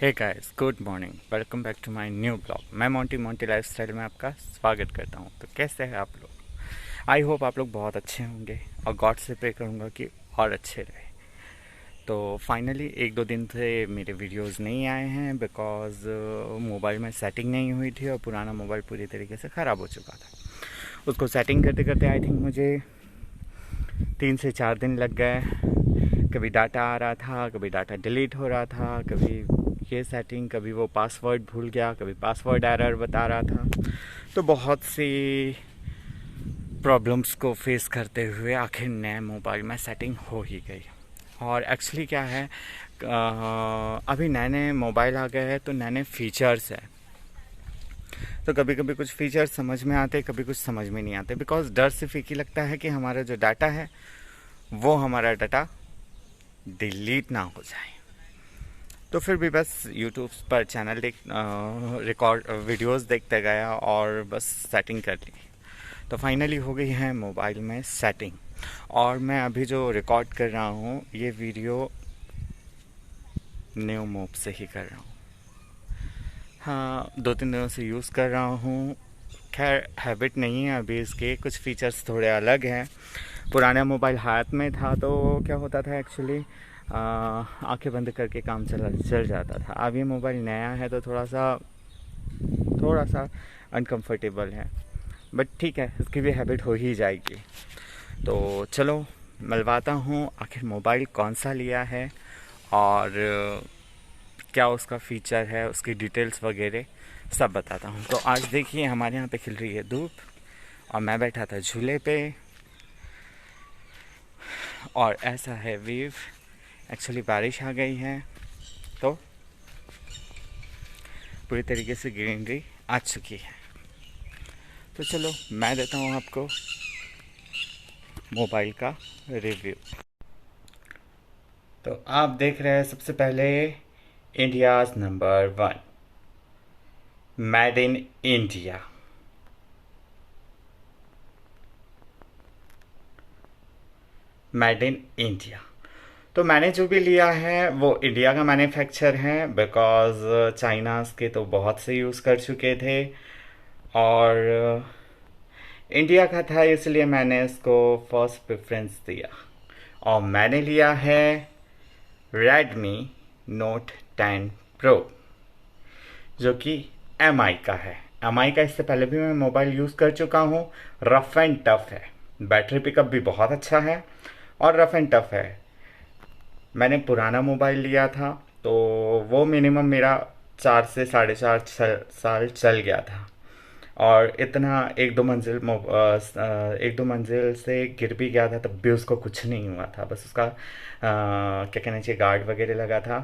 Hey guys, good morning. Welcome back to my new blog. मैं Monty lifestyle में आपका स्वागत करता हूं। तो कैसे हैं आप लोग? आई होप आप लोग बहुत अच्छे होंगे और गॉड से प्रे करूंगा कि और अच्छे रहे। तो फाइनली एक दो दिन से मेरे वीडियोस नहीं आए हैं बिकॉज़ मोबाइल में सेटिंग नहीं हुई थी और पुराना मोबाइल पूरी तरीके से ख़राब हो चुका था। उसको सेटिंग करते करते आई थिंक मुझे 3 से 4 दिन लग गए। कभी डाटा आ रहा था, कभी डाटा डिलीट हो रहा था, कभी ये सेटिंग, कभी वो पासवर्ड भूल गया, कभी पासवर्ड एरर बता रहा था। तो बहुत सी प्रॉब्लम्स को फेस करते हुए आखिर नए मोबाइल में सेटिंग हो ही गई। और एक्चुअली क्या है, अभी नए नए मोबाइल आ गए हैं तो नए नए फीचर्स है। तो कभी कभी कुछ फीचर्स समझ में आते, कभी कुछ समझ में नहीं आते, बिकॉज डर सिर्फ एक ही लगता है कि हमारा जो डाटा है वो हमारा डाटा डिलीट ना हो जाए। तो फिर भी बस यूट्यूब पर चैनल रिकॉर्ड वीडियोस देखते गया और बस सेटिंग कर ली। तो फाइनली हो गई है मोबाइल में सेटिंग। और मैं अभी जो रिकॉर्ड कर रहा हूँ ये वीडियो न्यू मोब से ही कर रहा हूँ। हाँ, 2-3 दिनों से यूज़ कर रहा हूँ। खैर हैबिट नहीं है अभी, इसके कुछ फीचर्स थोड़े अलग हैं। पुराना मोबाइल हाथ में था तो क्या होता था एक्चुअली, आंखें बंद करके काम चल जाता था। अब ये मोबाइल नया है तो थोड़ा सा अनकंफर्टेबल है, बट ठीक है, इसकी भी हैबिट हो ही जाएगी। तो चलो मिलवाता हूँ आखिर मोबाइल कौन सा लिया है और क्या उसका फ़ीचर है, उसकी डिटेल्स वगैरह सब बताता हूँ। तो आज देखिए हमारे यहाँ पे खिल रही है धूप और मैं बैठा था झूले पे और ऐसा है व्यू। एक्चुअली बारिश आ गई है तो पूरी तरीके से ग्रीनरी आ चुकी है। तो चलो मैं देता हूँ आपको मोबाइल का रिव्यू। तो आप देख रहे हैं सबसे पहले India's number 1 made in India. Made in India. तो मैंने जो भी लिया है वो इंडिया का मैन्युफैक्चर है, बिकॉज़ चाइनास के तो बहुत से यूज़ कर चुके थे और इंडिया का था, इसलिए मैंने इसको फर्स्ट प्रेफरेंस दिया। और मैंने लिया है रेडमी नोट 10 प्रो, जो कि एमआई का है। एमआई का इससे पहले भी मैं मोबाइल यूज़ कर चुका हूँ। रफ़ एंड टफ़ है, बैटरी पिकअप भी बहुत अच्छा है और रफ़ एंड टफ़ है। मैंने पुराना मोबाइल लिया था तो वो मिनिमम मेरा 4 से 4.5 साल चल गया था और इतना एक दो मंजिल से गिर भी गया था तब भी उसको कुछ नहीं हुआ था। बस उसका क्या कहना चाहिए, गार्ड वगैरह लगा था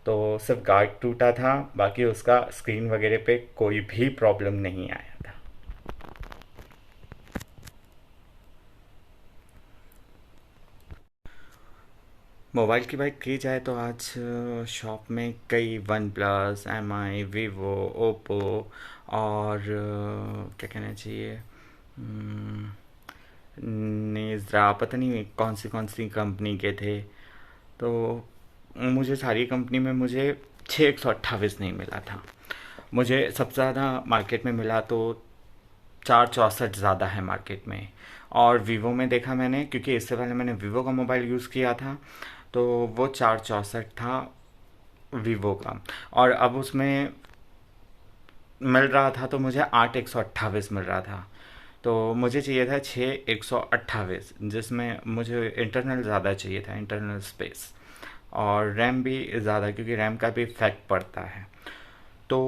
तो सिर्फ गार्ड टूटा था, बाकी उसका स्क्रीन वगैरह पे कोई भी प्रॉब्लम नहीं आया था। मोबाइल की बात की जाए तो आज शॉप में कई वन प्लस, एम आई, वीवो, ओप्पो और क्या कहना चाहिए, नेज़रा, पता नहीं कौन सी कंपनी के थे। तो मुझे सारी कंपनी में मुझे 6128 नहीं मिला था। मुझे सबसे ज़्यादा मार्केट में मिला तो 464 ज़्यादा है मार्केट में। और वीवो में देखा मैंने, क्योंकि इससे पहले मैंने वीवो का मोबाइल यूज़ किया था तो वो 464 था वीवो का। और अब उसमें मिल रहा था तो मुझे 8 128 मिल रहा था। तो मुझे चाहिए था 6 128, जिसमें मुझे इंटरनल ज़्यादा चाहिए था, इंटरनल स्पेस, और रैम भी ज़्यादा, क्योंकि रैम का भी इफेक्ट पड़ता है। तो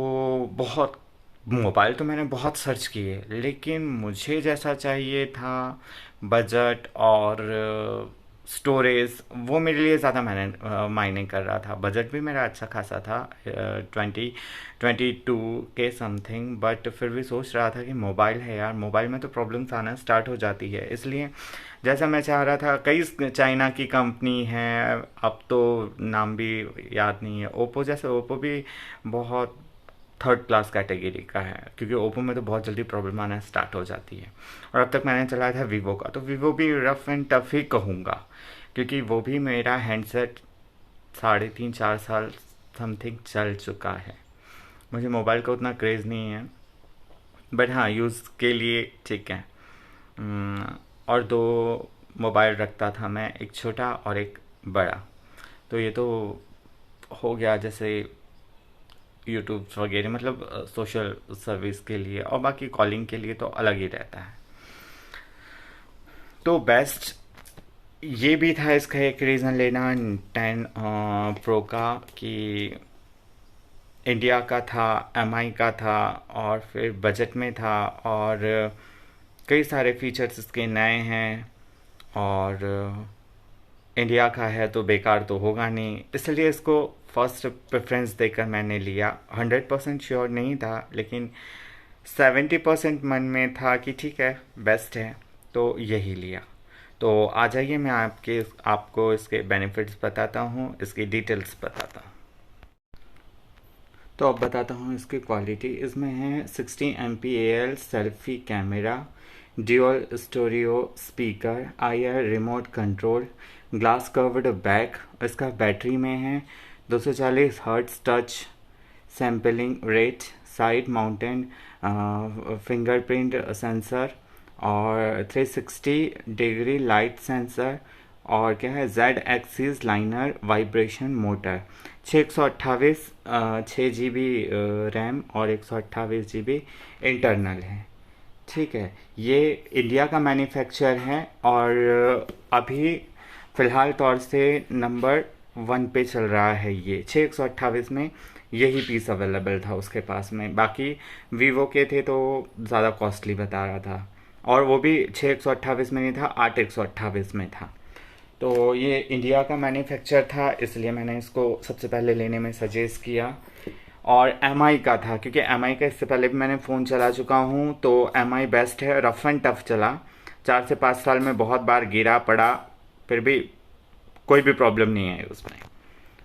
बहुत मोबाइल तो मैंने बहुत सर्च किए, लेकिन मुझे जैसा चाहिए था बजट और स्टोरेज, वो मेरे लिए ज़्यादा मायने कर रहा था। बजट भी मेरा अच्छा खासा था, 22 के समथिंग, बट फिर भी सोच रहा था कि मोबाइल है यार, मोबाइल में तो प्रॉब्लम्स आना स्टार्ट हो जाती है। इसलिए जैसा मैं चाह रहा था, कई चाइना की कंपनी है, अब तो नाम भी याद नहीं है। ओप्पो, जैसे ओप्पो भी बहुत थर्ड क्लास कैटेगरी का है, क्योंकि ओप्पो में तो बहुत जल्दी प्रॉब्लम आना स्टार्ट हो जाती है। और अब तक मैंने चलाया था वीवो का, तो वीवो भी रफ़ एंड टफ़ ही कहूँगा, क्योंकि वो भी मेरा हैंडसेट 3.5 4 साल समथिंग चल चुका है। मुझे मोबाइल का उतना क्रेज़ नहीं है, बट हाँ यूज़ के लिए ठीक है। और दो मोबाइल रखता था मैं, एक छोटा और एक बड़ा। तो ये तो हो गया जैसे यूट्यूब वगैरह, मतलब सोशल सर्विस के लिए, और बाकी कॉलिंग के लिए तो अलग ही रहता है। तो बेस्ट ये भी था इसका एक रीज़न लेना 10 प्रो का, कि इंडिया का था, एमआई का था, और फिर बजट में था, और कई सारे फीचर्स इसके नए हैं, और इंडिया का है तो बेकार तो होगा नहीं, इसलिए इसको फर्स्ट प्रेफरेंस देकर मैंने लिया। 100% श्योर नहीं था, लेकिन 70% मन में था कि ठीक है बेस्ट है, तो यही लिया। तो आ जाइए, मैं आपको इसके बेनिफिट्स बताता हूँ, इसकी डिटेल्स बताता हूँ। तो अब बताता हूँ इसकी क्वालिटी। इसमें है 60 MP selfie camera, dual stereo speaker, IR remote control, glass covered back. इसका बैटरी में है 240 hertz touch sampling rate, side mountain fingerprint sensor, और 360 डिग्री लाइट सेंसर, और क्या है Z axis liner vibration motor. 628 6 GB RAM और 128 GB internal है। ठीक है, ये इंडिया का मैन्युफैक्चर है, और अभी फ़िलहाल तौर से नंबर 1 पे चल रहा है। ये 628 में यही पीस अवेलेबल था उसके पास में। बाकी वीवो के थे तो ज़्यादा कॉस्टली बता रहा था, और वो भी 628 में नहीं था, 8 में था। तो ये इंडिया का मैन्युफैक्चर था, इसलिए मैंने इसको सबसे पहले लेने में सजेस्ट किया। और एमआई का था, क्योंकि एमआई का इससे पहले भी मैंने फ़ोन चला चुका हूँ, तो एमआई बेस्ट है। रफ एंड टफ चला, 4 से 5 साल में बहुत बार गिरा पड़ा, फिर भी कोई भी प्रॉब्लम नहीं है उसमें।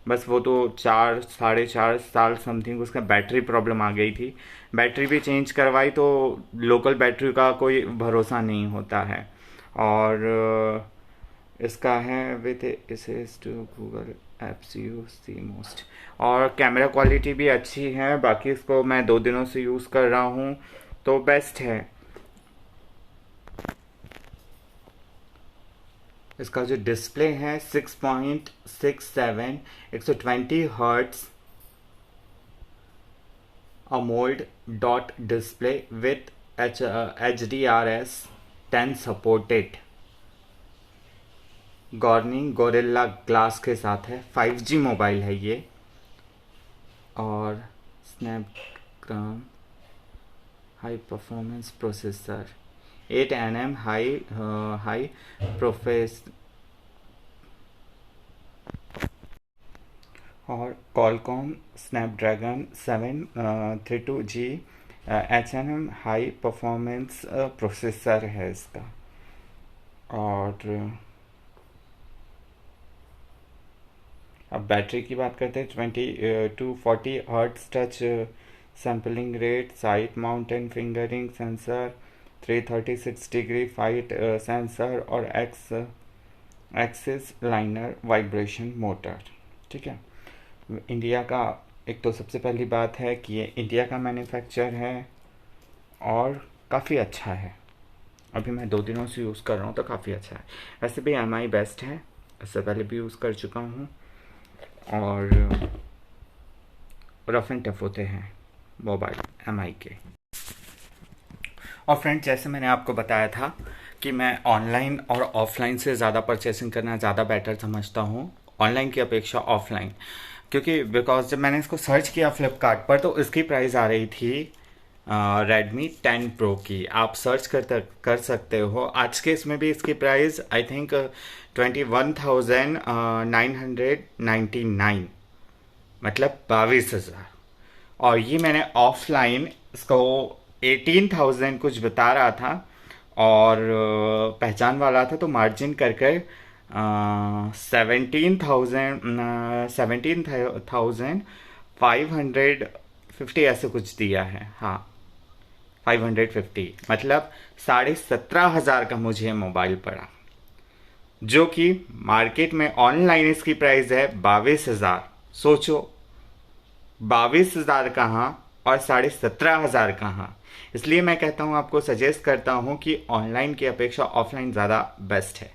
बस वो तो 4 साढ़े 4 साल समथिंग उसका बैटरी प्रॉब्लम आ गई थी। बैटरी भी चेंज करवाई, तो लोकल बैटरी का कोई भरोसा नहीं होता है। और इसका है with access to Google apps use the most. और कैमरा क्वालिटी भी अच्छी है। बाकी इसको मैं 2 दिनों से यूज़ कर रहा हूँ, तो बेस्ट है। इसका जो डिस्प्ले है 6.67 120 hertz AMOLED dot display with HDRS 10 supported, Corning Gorilla glass के साथ है। 5G मोबाइल है ये, और Snapdragon high performance processor, 8 nm high प्रोफेस, और Qualcomm Snapdragon 732G HNM high performance processor है इसका। और अब बैटरी की बात करते हैं। 240 hertz touch sampling rate, side mountain fingering sensor, 336 degree fight sensor, और एक्सिस लाइनर वाइब्रेशन मोटर। ठीक है, इंडिया का एक तो सबसे पहली बात है कि ये इंडिया का मैन्युफैक्चर है, और काफ़ी अच्छा है। अभी मैं 2 दिनों से यूज़ कर रहा हूँ तो काफ़ी अच्छा है। वैसे भी एमआई बेस्ट है, इससे पहले भी यूज़ कर चुका हूँ, और रफ एंड टफ होते हैं मोबाइल एमआई के। और फ्रेंड्स, जैसे मैंने आपको बताया था कि मैं ऑनलाइन और ऑफलाइन से ज़्यादा परचेसिंग करना ज़्यादा बेटर समझता हूँ, ऑनलाइन की अपेक्षा ऑफलाइन। क्योंकि बिकॉज जब मैंने इसको सर्च किया फ्लिपकार्ट पर, तो इसकी प्राइस आ रही थी रेडमी 10 प्रो की। आप सर्च कर सकते हो। आज के इसमें भी इसकी प्राइस आई थिंक 21,999, मतलब 22,000। और ये मैंने ऑफलाइन इसको 18,000 कुछ बता रहा था, और पहचान वाला था, तो मार्जिन कर 17,550 ऐसे कुछ दिया है। हाँ, 550, मतलब 17,500 का मुझे मोबाइल पड़ा, जो कि मार्केट में ऑनलाइन इसकी प्राइस है 22,000। सोचो, 22,000 कहाँ और 17,500 कहाँ। इसलिए मैं कहता हूँ, आपको सजेस्ट करता हूँ कि ऑनलाइन की अपेक्षा ऑफलाइन ज़्यादा बेस्ट है।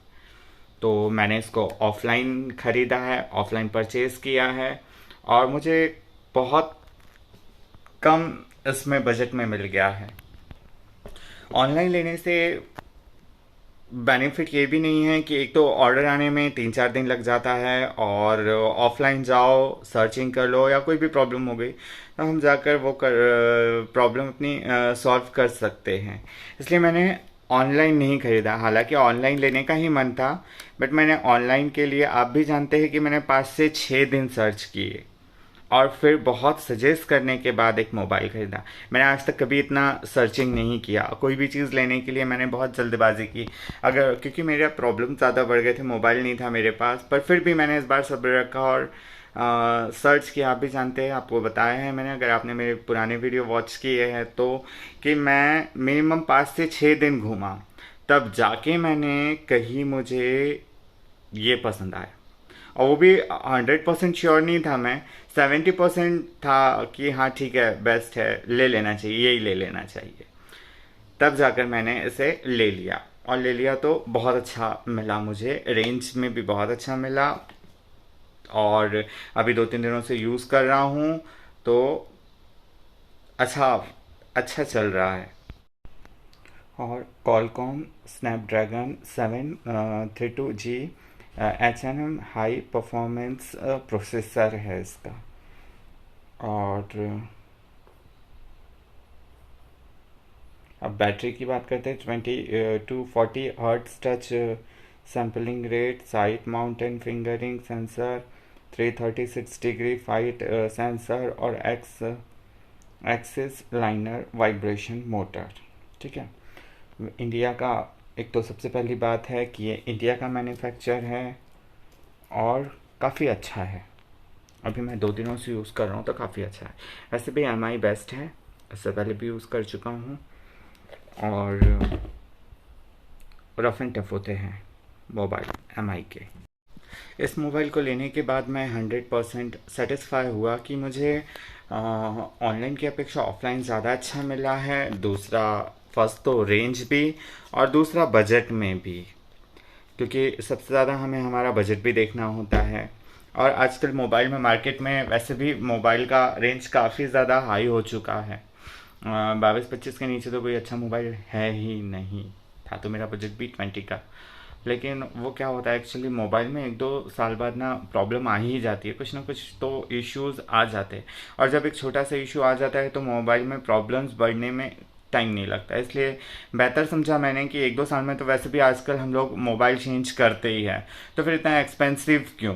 तो मैंने इसको ऑफलाइन ख़रीदा है, ऑफलाइन परचेज़ किया है, और मुझे बहुत कम इसमें बजट में मिल गया है। ऑनलाइन लेने से बेनिफिट ये भी नहीं है कि एक तो ऑर्डर आने में 3-4 दिन लग जाता है, और ऑफलाइन जाओ सर्चिंग कर लो या कोई भी प्रॉब्लम हो गई तो हम जाकर वो कर प्रॉब्लम अपनी सॉल्व कर सकते हैं। इसलिए मैंने ऑनलाइन नहीं खरीदा, हालांकि ऑनलाइन लेने का ही मन था, बट मैंने ऑनलाइन के लिए, आप भी जानते हैं कि मैंने 5 से 6 दिन सर्च किए और फिर बहुत सजेस्ट करने के बाद एक मोबाइल खरीदा। मैंने आज तक कभी इतना सर्चिंग नहीं किया, कोई भी चीज़ लेने के लिए मैंने बहुत जल्दबाजी की, अगर क्योंकि मेरा प्रॉब्लम ज़्यादा बढ़ गए थे, मोबाइल नहीं था मेरे पास, पर फिर भी मैंने इस बार सब्र रखा और सर्च किया। आप भी जानते हैं, आपको बताया है मैंने, अगर आपने मेरे पुराने वीडियो वॉच किए हैं तो, कि मैं मिनिमम 5 से 6 दिन घूमा, तब जाके मैंने कहीं मुझे ये पसंद आया। और वो भी 100% श्योर नहीं था मैं, 70% था कि हाँ ठीक है, बेस्ट है, ले लेना चाहिए, यही ले लेना चाहिए। तब जाकर मैंने इसे ले लिया, और ले लिया तो बहुत अच्छा मिला मुझे, रेंज में भी बहुत अच्छा मिला, और अभी 2-3 दिनों से यूज़ कर रहा हूँ तो अच्छा अच्छा चल रहा है। और Qualcomm Snapdragon 732G H&M high performance processor है इसका। और अब बैटरी की बात करते हैं, 20 to 40 hertz touch sampling rate, side mountain fingering sensor, 336 degree fight sensor, और एक्सिस लाइनर वाइब्रेशन मोटर। ठीक है। इंडिया का, एक तो सबसे पहली बात है कि ये इंडिया का मैन्युफैक्चर है और काफ़ी अच्छा है। अभी मैं 2 दिनों से यूज़ कर रहा हूँ तो काफ़ी अच्छा है। वैसे भी MI बेस्ट है, इससे पहले भी यूज़ कर चुका हूँ, और रफ एंड टफ होते हैं मोबाइल MI के। इस मोबाइल को लेने के बाद मैं 100% सेटिस्फाई हुआ कि मुझे ऑनलाइन की अपेक्षा ऑफलाइन ज़्यादा अच्छा मिला है। दूसरा, फर्स्ट तो रेंज भी, और दूसरा बजट में भी, क्योंकि सबसे ज़्यादा हमें हमारा बजट भी देखना होता है। और आजकल मोबाइल में, मार्केट में वैसे भी मोबाइल का रेंज काफ़ी ज़्यादा हाई हो चुका है। 22-25 के नीचे तो कोई अच्छा मोबाइल है ही नहीं। था तो मेरा बजट भी 20 का, लेकिन वो क्या होता है एक्चुअली, मोबाइल में 1-2 साल बाद ना प्रॉब्लम आ ही जाती है, कुछ ना कुछ तो इश्यूज आ जाते हैं, और जब एक छोटा सा इशू आ जाता है तो मोबाइल में प्रॉब्लम्स बढ़ने में टाइम नहीं लगता। इसलिए बेहतर समझा मैंने कि 1-2 साल में तो वैसे भी आजकल हम लोग मोबाइल चेंज करते ही हैं, तो फिर इतना एक्सपेंसिव क्यों,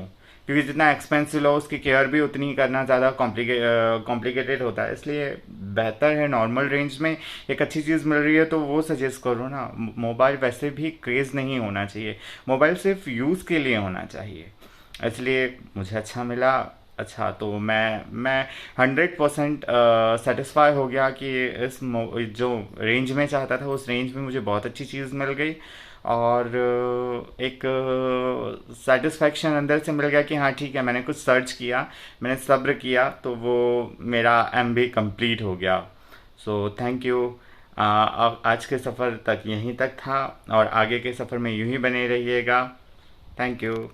क्योंकि जितना एक्सपेंसिव लो उसकी केयर भी उतनी ही करना ज़्यादा कॉम्प्लिकेटेड होता है। इसलिए बेहतर है नॉर्मल रेंज में एक अच्छी चीज़ मिल रही है तो वो सजेस्ट करो ना। मोबाइल वैसे भी क्रेज़ नहीं होना चाहिए, मोबाइल सिर्फ यूज़ के लिए होना चाहिए। इसलिए मुझे अच्छा मिला। अच्छा, तो मैं 100% सेटिस्फाई हो गया कि जो रेंज में चाहता था उस रेंज में मुझे बहुत अच्छी चीज़ मिल गई, और एक सेटिस्फैक्शन अंदर से मिल गया कि हाँ ठीक है, मैंने कुछ सर्च किया, मैंने सब्र किया, तो वो मेरा MB कंप्लीट हो गया। So thank you. अब आज के सफ़र तक यहीं तक था, और आगे के सफ़र में यूं ही बने रहिएगा। Thank you.